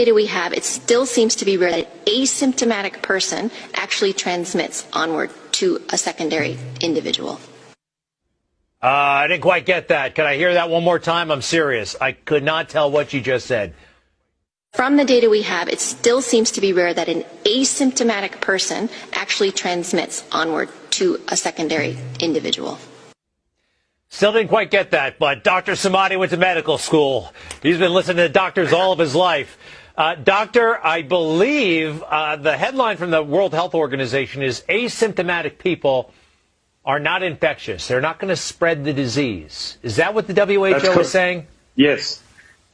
data we have, it still seems to be rare that an asymptomatic person actually transmits onward to a secondary individual. I didn't quite get that. Can I hear that one more time? I'm serious. I could not tell what you just said. From the data we have, it still seems to be rare that an asymptomatic person actually transmits onward to a secondary individual. Still didn't quite get that, but Dr. Samadi went to medical school. He's been listening to doctors all of his life. Doctor, I believe the headline from the World Health Organization is asymptomatic people are not infectious. They're not going to spread the disease. Is that what the WHO is saying? Yes,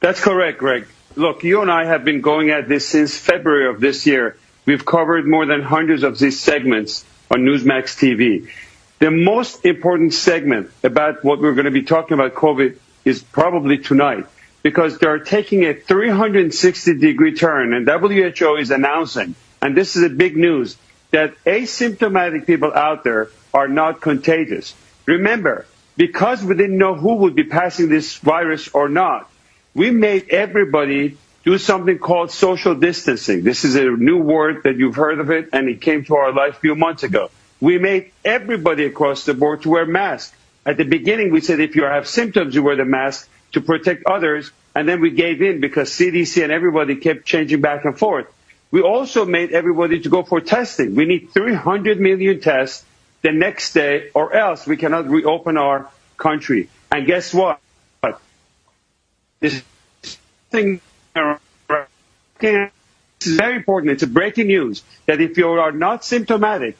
that's correct, Greg. Look, you and I have been going at this since February of this year. We've covered more than hundreds of these segments on Newsmax TV. The most important segment about what we're going to be talking about COVID is probably tonight, because they're taking a 360-degree turn, and WHO is announcing, and this is a big news, that asymptomatic people out there are not contagious. Remember, because we didn't know who would be passing this virus or not, we made everybody do something called social distancing. This is a new word that you've heard of it, and it came to our life a few months ago. We made everybody across the board to wear masks. At the beginning, we said if you have symptoms, you wear the mask to protect others, and then we gave in because CDC and everybody kept changing back and forth. We also made everybody to go for testing. We need 300 million tests the next day, or else we cannot reopen our country. And guess what? This thing is very important. It's a breaking news that if you are not symptomatic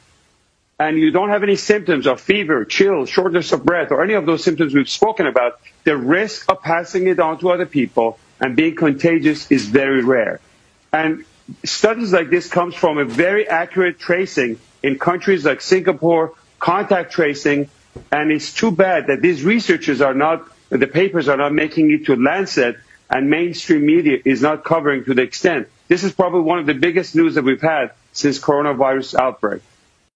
and you don't have any symptoms of fever, chill, shortness of breath, or any of those symptoms we've spoken about, the risk of passing it on to other people and being contagious is very rare. And studies like this comes from a very accurate tracing in countries like Singapore, contact tracing, and it's too bad that these researchers are not, the papers are not making it to Lancet, and mainstream media is not covering to the extent. This is probably one of the biggest news that we've had since coronavirus outbreak.